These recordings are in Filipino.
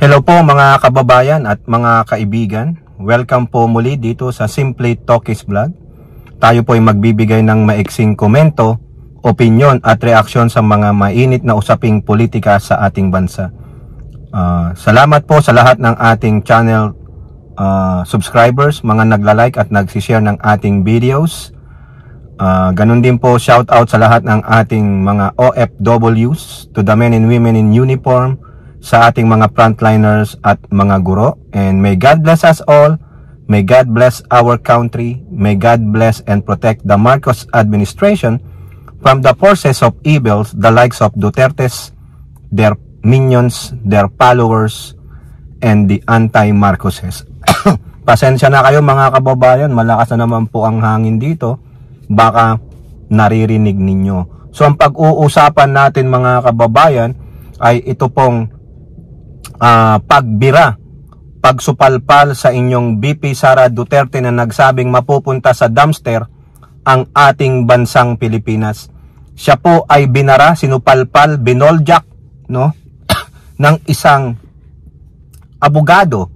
Hello po mga kababayan at mga kaibigan. Welcome po muli dito sa Simply Talkies Vlog. Tayo po ay magbibigay ng maiksing komento, opinyon at reaksyon sa mga mainit na usaping politika sa ating bansa. Salamat po sa lahat ng ating channel subscribers, mga nagla-like at nagsishare ng ating videos. Ganun din po shout out sa lahat ng ating mga OFWs, to the men and women in uniform, sa ating mga frontliners at mga guro. And may God bless us all. May God bless our country. May God bless and protect the Marcos administration from the forces of evils, the likes of Duterte's, their minions, their followers, and the anti-Marcoses. Pasensya na kayo mga kababayan, malakas na naman po ang hangin dito. Baka naririnig ninyo. So ang pag-uusapan natin mga kababayan ay ito pong pagbira, pagsupalpal sa inyong VP Sara Duterte na nagsabing mapupunta sa dumpster ang ating bansang Pilipinas. Siya po ay binara, sinupalpal, binoljak, no? ng isang abogado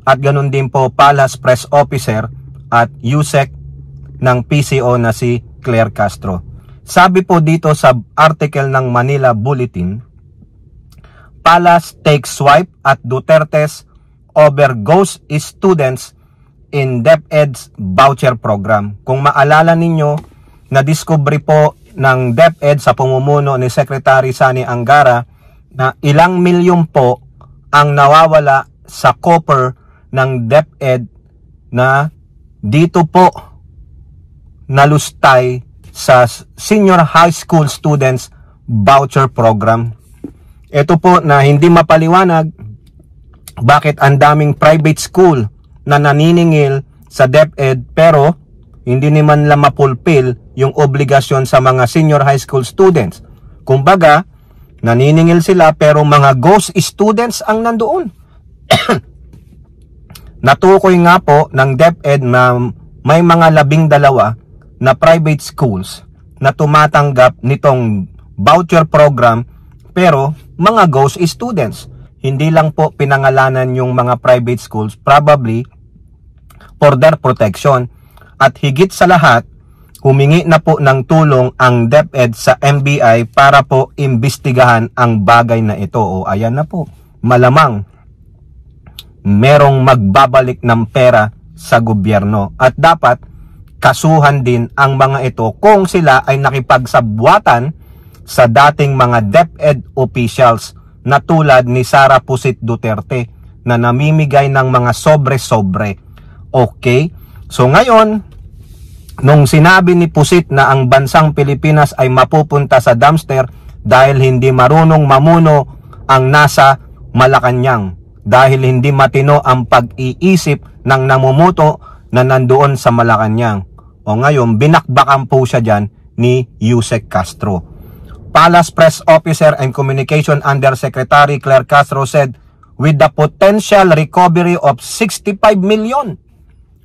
at ganun din po Palace Press Officer at USEC ng PCO na si Claire Castro. Sabi po dito sa article ng Manila Bulletin, Palace takes swipe at Duterte's over ghost students in DepEd's voucher program. Kung maalala ninyo, na-discovery po ng DepEd sa pamumuno ni Secretary Sani Angara na ilang milyon po ang nawawala sa copper ng DepEd na dito po nalustay sa senior high school students voucher program. Ito po na hindi mapaliwanag bakit ang daming private school na naniningil sa DepEd pero hindi naman lang mapulpil yung obligasyon sa mga senior high school students. Kumbaga, naniningil sila pero mga ghost students ang nandoon. Natukoy nga po ng DepEd na may mga 12 na private schools na tumatanggap nitong voucher program pero mga ghost students. Hindi lang po pinangalanan yung mga private schools, probably for their protection. At higit sa lahat, humingi na po ng tulong ang DepEd sa NBI para po imbestigahan ang bagay na ito. O ayan na po, malamang merong magbabalik ng pera sa gobyerno. At dapat kasuhan din ang mga ito kung sila ay nakipagsabwatan sa dating mga DepEd officials na tulad ni Sara Pusit Duterte na namimigay ng mga sobre-sobre. Okay? So ngayon, nung sinabi ni Pusit na ang bansang Pilipinas ay mapupunta sa dumpster dahil hindi marunong mamuno ang nasa Malacanang, dahil hindi matino ang pag-iisip ng namumuto na nandoon sa Malacanang. O ngayon, binakbakan po siya dyan ni Yusek Castro. Palace Press Officer and Communication Undersecretary Claire Castro said, with the potential recovery of 65 million.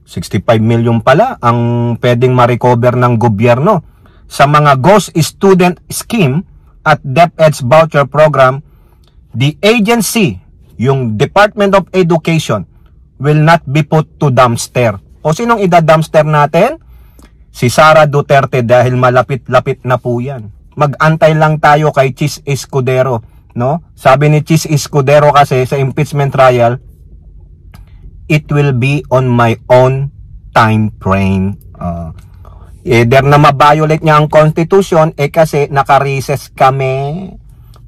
65 million pala ang pwedeng ma-recover ng gobyerno sa mga ghost student scheme at DepEd's voucher program, the agency, yung Department of Education, will not be put to dumpster. O sinong ida-dumpster natin? Si Sara Duterte dahil malapit-lapit na po yan. Mag-antay lang tayo kay Chis Escudero, no? Sabi ni Chis Escudero kasi sa impeachment trial, it will be on my own time frame. Either na ma-violate niya ang constitution kasi naka-recess kami.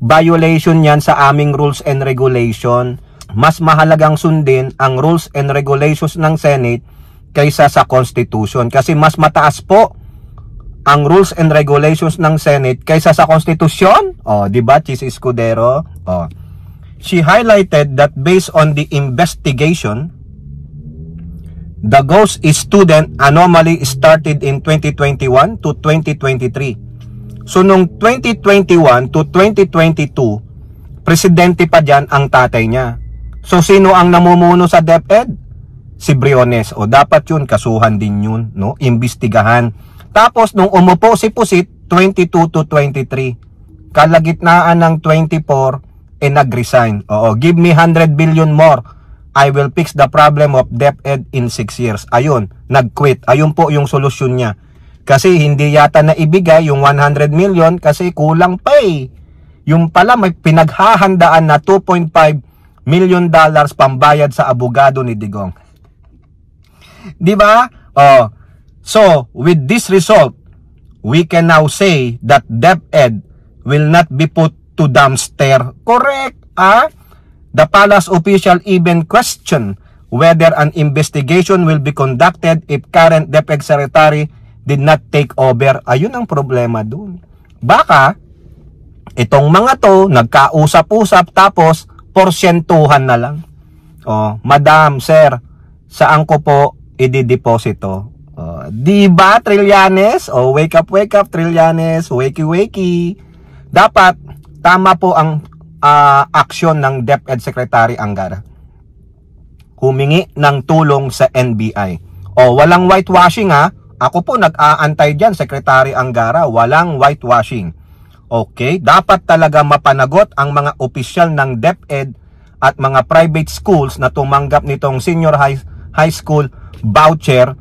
Violation yan sa aming rules and regulation. Mas mahalagang sundin ang rules and regulations ng Senate kaysa sa constitution kasi mas mataas po ang rules and regulations ng Senate kaysa sa Constitution. Di ba, Chis Escudero? She highlighted that based on the investigation, the ghost student anomaly started in 2021 to 2023. So, nung 2021 to 2022, presidente pa dyan ang tatay niya. So, sino ang namumuno sa DepEd? Si Briones. Dapat yun, kasuhan din yun, no? Imbestigahan. Tapos, nung umupo si Pusit, 22 to 23. Kalagitnaan ng 24, nag-resign. Oo, give me 100 billion more. I will fix the problem of DepEd in 6 years. Ayun, nag-quit. Ayun po yung solusyon niya. Kasi hindi yata na ibigay yung 100 million kasi kulang pa eh. Yung pala may pinaghahandaan na 2.5 million dollars pambayad sa abogado ni Digong. Di ba? Oh. So, with this result, we can now say that DepEd will not be put to dumpster. Correct, ah? The palace official even question whether an investigation will be conducted if current DepEd secretary did not take over. Ayun ang problema dun. Baka, itong mga to, nagkausap-usap tapos, porsyentuhan na lang. Oh, Madam, Sir, saan ko po i-deposito? Oh, di ba, Trillanes? Oh, wake up, Trillanes. Wakey. Dapat, tama po ang aksyon ng DepEd Secretary Angara. Humingi ng tulong sa NBI. O, walang whitewashing ha. Ako po nag-aantay dyan, Secretary Angara. Walang whitewashing. Okay? Dapat talaga mapanagot ang mga opisyal ng DepEd at mga private schools na tumanggap nitong senior high school voucher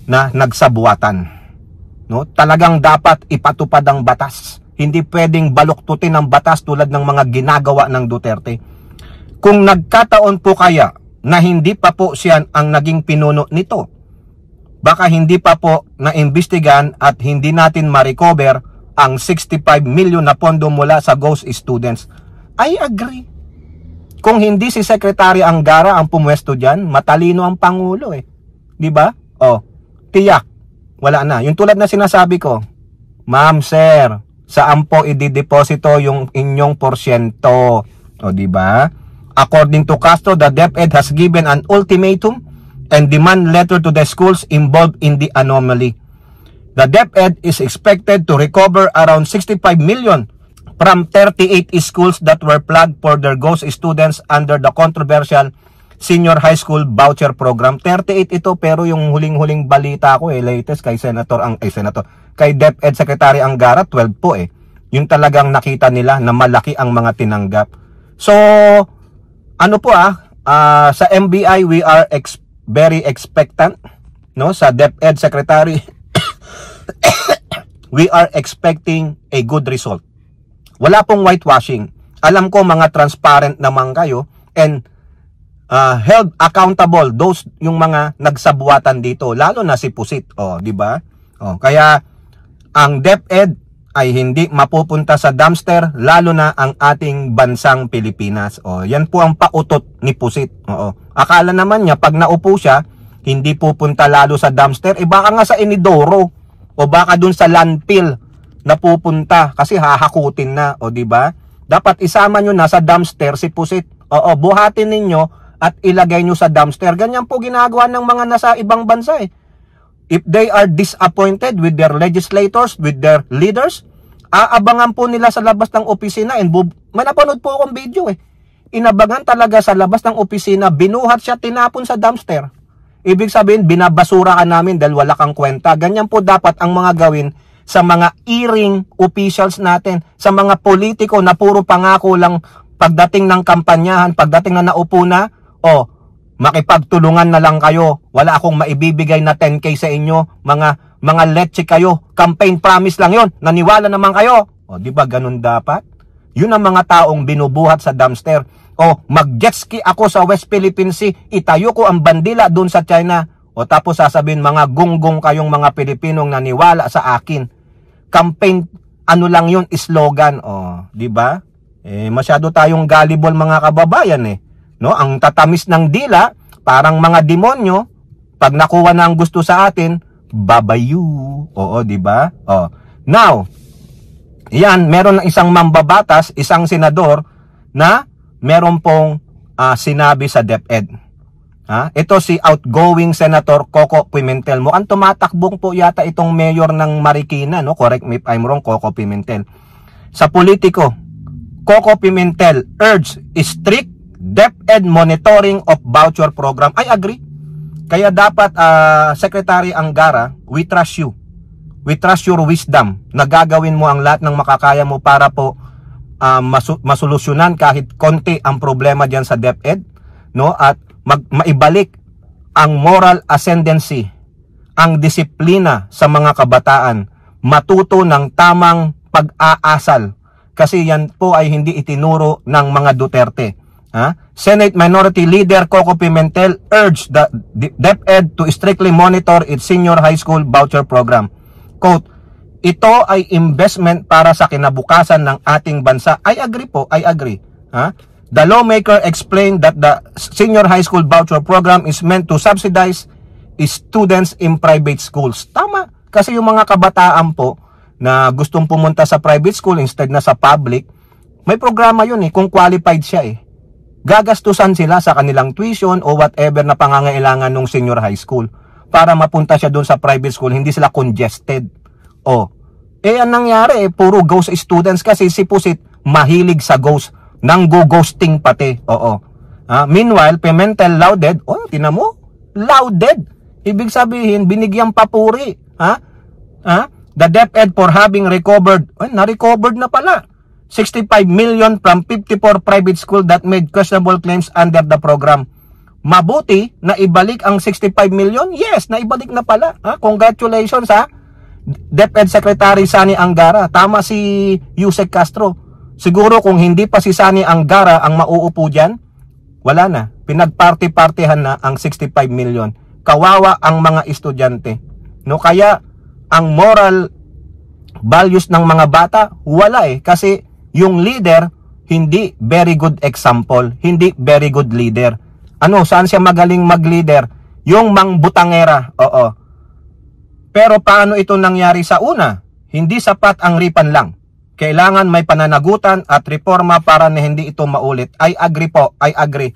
na nagsabuatan. No? Talagang dapat ipatupad ang batas. Hindi pwedeng baluktutin ang batas tulad ng mga ginagawa ng Duterte. Kung nagkataon po kaya na hindi pa po siya ang naging pinuno nito, baka hindi pa po naimbestigan at hindi natin ma-recover ang 65 million na pondo mula sa ghost students. I agree. Kung hindi si Secretary Angara ang pumwesto dyan, matalino ang Pangulo eh. Di ba? Oh, tiyak. Wala na. Yung tulad na sinasabi ko, Ma'am, Sir, saan po i-deposito yung inyong porsyento? O, di ba? According to Castro, the DepEd has given an ultimatum and demand letter to the schools involved in the anomaly. The DepEd is expected to recover around 65 million from 38 schools that were flagged for their ghost students under the controversial senior high school voucher program. 38 ito, pero yung huling-huling balita ko latest kay kay DepEd Secretary Angara, 12 po eh. Yung talagang nakita nila na malaki ang mga tinanggap. So, ano po sa MBI we are very expectant, no? Sa DepEd Secretary we are expecting a good result. Wala pong whitewashing. Alam ko mga transparent naman kayo and held accountable those yung mga nagsabuatan dito, lalo na si Pusit, di ba? Kaya ang DepEd ay hindi mapupunta sa dumpster, lalo na ang ating bansang Pilipinas. Yan po ang pautot ni Pusit. Akala naman niya pag naupo siya, hindi pupunta lalo sa dumpster, baka nga sa inidoro o baka dun sa landfill na pupunta kasi hahakutin na, di ba? Dapat isama nyo na sa dumpster si Pusit. Buhatin ninyo at ilagay nyo sa dumpster. Ganyan po ginagawa ng mga nasa ibang bansa eh. If they are disappointed with their legislators, with their leaders, aabangan po nila sa labas ng opisina. May napanood po akong video eh. Inabangan talaga sa labas ng opisina, binuhat siya, tinapon sa dumpster. Ibig sabihin, binabasura ka namin dahil wala kang kwenta. Ganyan po dapat ang mga gawin sa mga earing officials natin, sa mga politiko na puro pangako lang pagdating ng kampanyahan, pagdating na naupo na, makipagtulungan na lang kayo. Wala akong maibibigay na 10K sa inyo. Mga leche kayo. Campaign promise lang yon. Naniwala naman kayo. Di ba ganun dapat? Yun ang mga taong binubuhat sa dumpster. Mag-jetski ako sa West Philippine Sea. Itayo ko ang bandila doon sa China. Tapos sasabihin, mga gunggong kayong mga Pilipinong naniwala sa akin. Campaign, ano lang yun, slogan. Di ba? Masyado tayong gullible mga kababayan eh. No, ang tatamis ng dila, parang mga demonyo, pag nakuha na ang gusto sa atin, babayu. Di ba? Now, yan, meron ng isang mambabatas, isang senador na meron pong sinabi sa DepEd. Ito si outgoing Senator Coco Pimentel. Mukhang tumatakbong po yata itong mayor ng Marikina, no? Correct me if I'm wrong, Coco Pimentel. Sa politiko, Coco Pimentel urge strict DepEd monitoring of voucher program. I agree. Kaya dapat Secretary Angara, we trust you. We trust your wisdom na gagawin mo ang lahat ng makakaya mo para po masolusyonan kahit konti ang problema diyan sa DepEd, no? At maibalik ang moral ascendancy, ang disiplina sa mga kabataan, matuto ng tamang pag-aasal. Kasi yan po ay hindi itinuro ng mga Duterte. Senate Minority Leader Coco Pimentel urged the DepEd to strictly monitor its senior high school voucher program. Quote, ito ay investment para sa kinabukasan ng ating bansa. I agree po, I agree. The lawmaker explained that the senior high school voucher program is meant to subsidize students in private schools. Tama, kasi yung mga kabataan po na gustong pumunta sa private school instead na sa public, may programa yun kung qualified siya Gagastusan sila sa kanilang tuition o whatever na pangangailangan ng senior high school para mapunta siya doon sa private school, hindi sila congested. Ang nangyari puro ghost students kasi si Pusit mahilig sa ghost, nang go-ghosting pati. Meanwhile, Pimentel lauded, tinan mo, lauded. Ibig sabihin, binigyang papuri. The DepEd for having recovered, na-recovered na pala, 65 million from 54 private school that made questionable claims under the program. Mabuti na ibalik ang 65 million? Yes, naibalik na pala. Congratulations DepEd Secretary Sani Angara. Tama si Yusek Castro. Siguro kung hindi pa si Sani Angara ang mauupo dyan, wala na. Pinagparty-partihan na ang 65 million. Kawawa ang mga estudyante. Kaya ang moral values ng mga bata, wala kasi yung leader, hindi very good example, hindi very good leader. Saan siya magaling mag-leader? Yung mangbutangera, Pero paano ito nangyari sa una? Hindi sapat ang ripan lang. Kailangan may pananagutan at reforma para na hindi ito maulit. I agree po, I agree.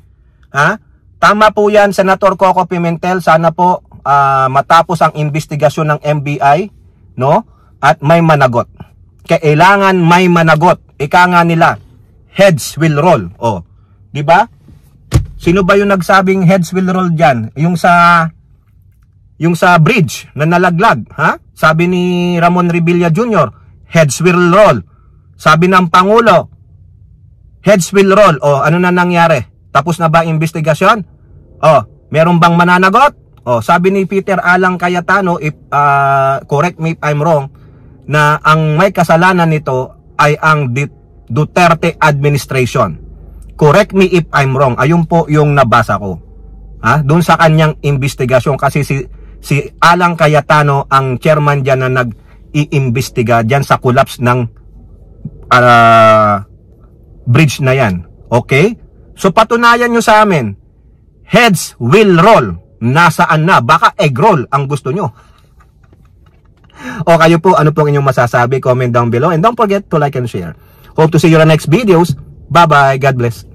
Tama po yan, Senator Coco Pimentel. Sana po matapos ang investigasyon ng NBI, no? At may managot. Kailangan may managot. Ika nga nila, heads will roll. Di ba? Sino ba yung nagsabing heads will roll diyan? Yung sa bridge na nalaglag, Sabi ni Ramon Revilla Jr., heads will roll. Sabi ng Pangulo, heads will roll. Ano na nangyari? Tapos na ba ang investigasyon? Meron bang mananagot? Sabi ni Peter Alang Cayetano, correct me if I'm wrong, na ang may kasalanan nito ay ang Duterte administration. Correct me if I'm wrong. Ayun po yung nabasa ko. Doon sa kanyang investigasyon kasi si Alang Cayetano ang chairman diyan na nag-iimbestiga diyan sa collapse ng bridge na yan. Okay? So patunayan nyo sa amin, heads will roll. Nasaan na? Baka egg roll ang gusto nyo. O kayo po, ano pong inyong masasabi? Comment down below and don't forget to like and share. Hope to see you in the next videos. Bye bye. God bless.